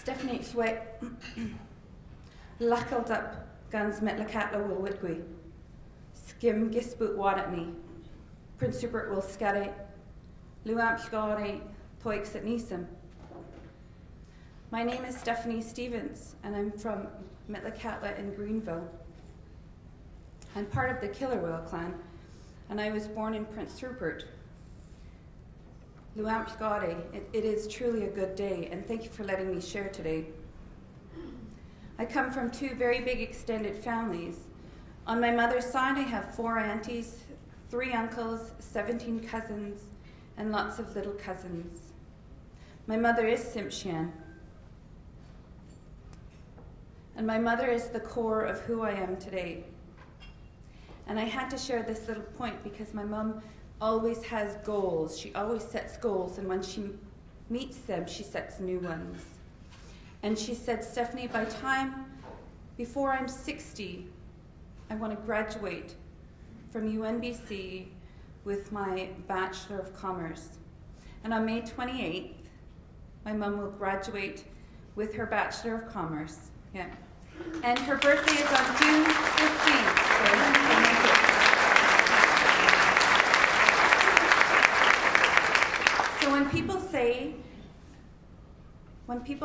Stephanie Sweat Lachelt up guns met Lacatla will witgui. Skim Gisboot Wadatni. Prince Rupert will scare. Luamp Scare Toix at Nisam. My name is Stephanie Stevens, and I'm from Metlakatla in Greenville. I'm part of the Killerwell clan, and I was born in Prince Rupert. Luamp Scare, it is truly a good day, and thank you for letting me share today. I come from two very big extended families. On my mother's side, I have 4 aunties, 3 uncles, 17 cousins, and lots of little cousins. My mother is Tsimshian, and my mother is the core of who I am today. And I had to share this little point because my mom always has goals. She always sets goals, and when she meets them, she sets new ones. And she said, Stephanie, before I'm 60, I want to graduate from UNBC with my Bachelor of Commerce. And on May 28th, my mom will graduate with her Bachelor of Commerce. Yeah. And her birthday is on June 15th. So when people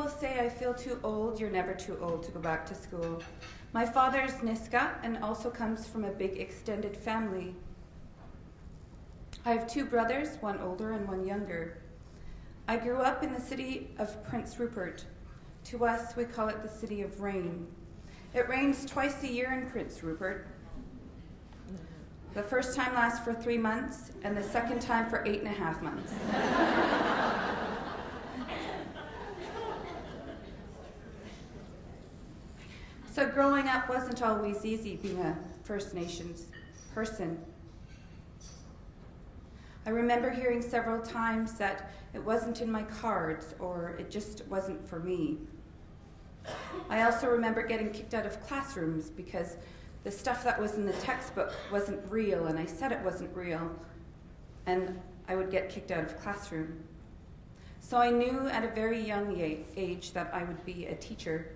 say I feel too old, you're never too old to go back to school. My father is Niska and also comes from a big extended family. I have 2 brothers, one older and one younger. I grew up in the city of Prince Rupert. To us, we call it the city of rain. It rains twice a year in Prince Rupert. The first time lasts for 3 months, and the second time for 8.5 months. So growing up wasn't always easy being a First Nations person. I remember hearing several times that it wasn't in my cards or it just wasn't for me. I also remember getting kicked out of classrooms because the stuff that was in the textbook wasn't real, and I said it wasn't real, and I would get kicked out of classroom. So I knew at a very young age that I would be a teacher.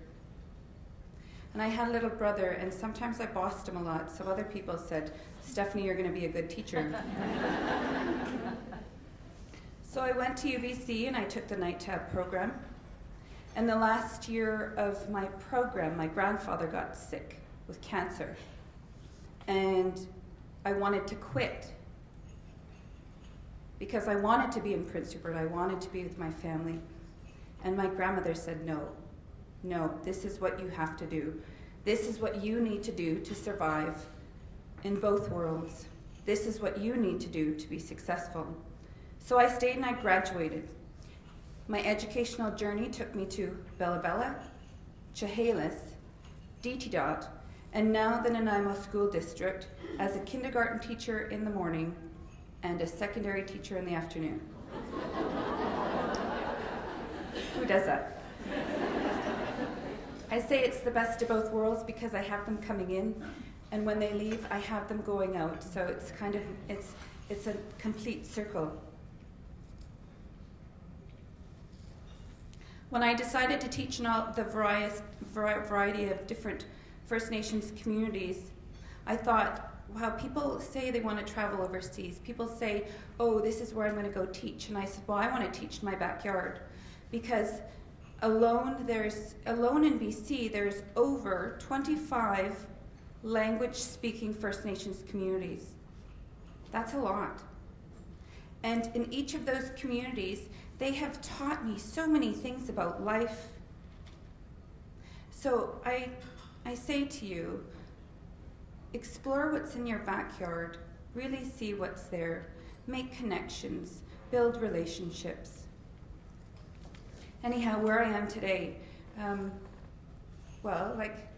And I had a little brother, and sometimes I bossed him a lot, so other people said, Stephanie, you're going to be a good teacher. So I went to UBC, and I took the night tab program. And the last year of my program, my grandfather got sick with cancer. And I wanted to quit because I wanted to be in Prince Rupert. I wanted to be with my family. And my grandmother said, no, this is what you have to do. This is what you need to do to survive in both worlds. This is what you need to do to be successful. So I stayed and I graduated. My educational journey took me to Bella Bella, Chehalis, Ditidot, and now the Nanaimo School District as a kindergarten teacher in the morning and a secondary teacher in the afternoon. Who does that? I say it's the best of both worlds because I have them coming in, and when they leave, I have them going out. So it's kind of, it's a complete circle. When I decided to teach in all the variety of different First Nations communities, I thought, wow, people say they want to travel overseas. People say, oh, this is where I'm going to go teach. And I said, well, I want to teach in my backyard. Because alone in BC, there's over 25 language-speaking First Nations communities. That's a lot. And in each of those communities, they have taught me so many things about life. So I say to you, explore what's in your backyard, really see what's there, make connections, build relationships. Anyhow, where I am today, well, like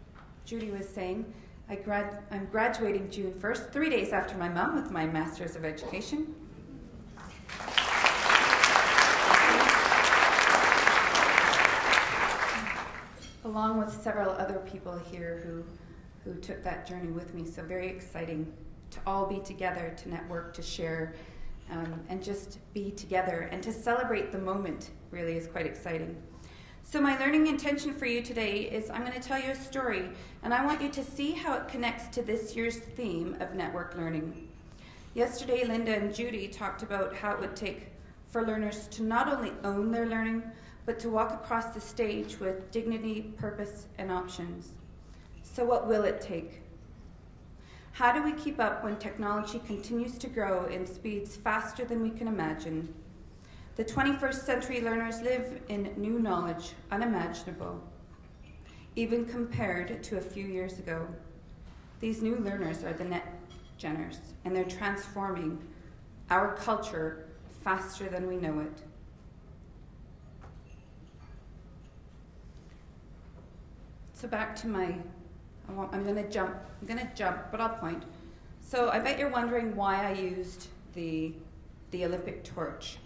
Judy was saying, I'm graduating June 1st, 3 days after my mom with my Master's of Education. Along with several other people here who took that journey with me. So very exciting to all be together, to network, to share, and just be together. And to celebrate the moment really is quite exciting. So my learning intention for you today is I'm going to tell you a story, and I want you to see how it connects to this year's theme of network learning. Yesterday, Linda and Judy talked about how it would take for learners to not only own their learning, but to walk across the stage with dignity, purpose, and options. So what will it take? How do we keep up when technology continues to grow in speeds faster than we can imagine? The 21st century learners live in new knowledge, unimaginable, even compared to a few years ago. These new learners are the net-geners, and they're transforming our culture faster than we know it. So back to I'm going to jump, but I'll point. So I bet you're wondering why I used the Olympic torch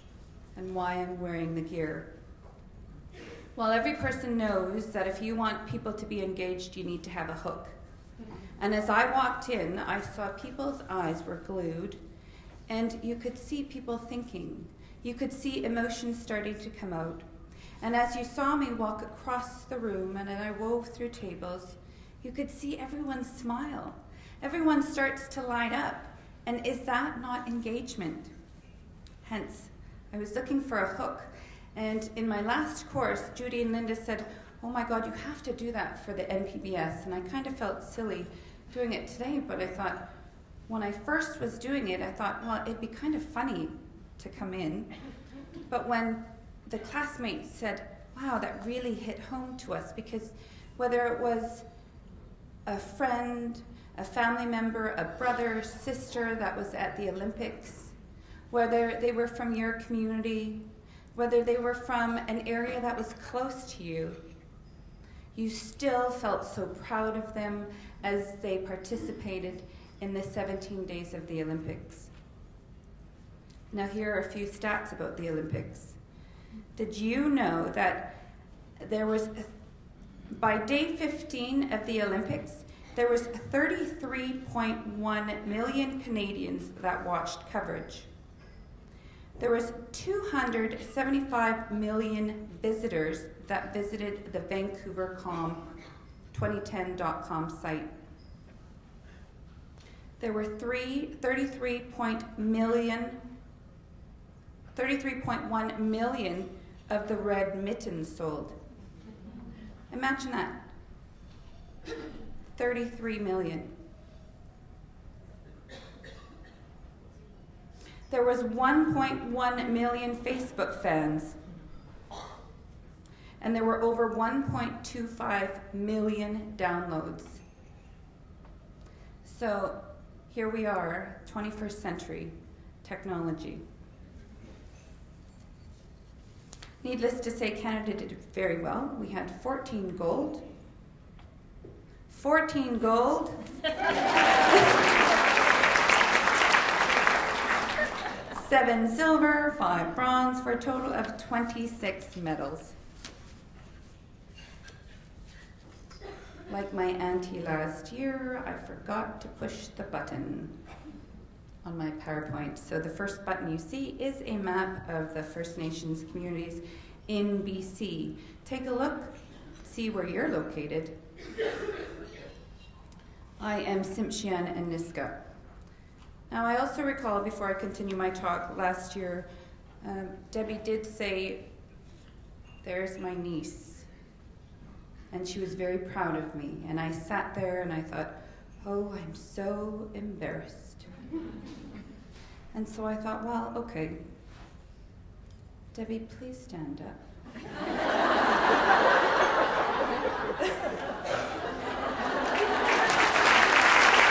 and why I'm wearing the gear. Well, every person knows that if you want people to be engaged, you need to have a hook. And as I walked in, I saw people's eyes were glued, and you could see people thinking. You could see emotions starting to come out. And as you saw me walk across the room and I wove through tables, you could see everyone smile. Everyone starts to light up. And is that not engagement? Hence, I was looking for a hook. And in my last course, Judy and Linda said, oh my God, you have to do that for the NPBS. And I kind of felt silly doing it today, but I thought, when I first was doing it, I thought, well, it'd be kind of funny to come in. But when the classmates said, wow, that really hit home to us, because whether it was a friend, a family member, a brother, sister that was at the Olympics, whether they were from your community, whether they were from an area that was close to you, you still felt so proud of them as they participated in the 17 days of the Olympics. Now here are a few stats about the Olympics. Did you know that there was, by day 15 of the Olympics, there was 33.1 million Canadians that watched coverage. There was 275 million visitors that visited the Vancouver.com 2010.com site. There were 33.1 million of the red mittens sold. Imagine that. 33 million. There was 1.1 million Facebook fans. And there were over 1.25 million downloads. So here we are, 21st century technology. Needless to say, Canada did very well. We had 14 gold. 14 gold. 7 silver, 5 bronze, for a total of 26 medals. Like my auntie last year, I forgot to push the button on my PowerPoint. So the first button you see is a map of the First Nations communities in BC. Take a look, see where you're located. I am Tsimshian and Niska. Now I also recall, before I continue my talk, last year, Debbie did say, there's my niece. And she was very proud of me. And I sat there and I thought, oh, I'm so embarrassed. And so I thought, well, okay. Debbie, please stand up.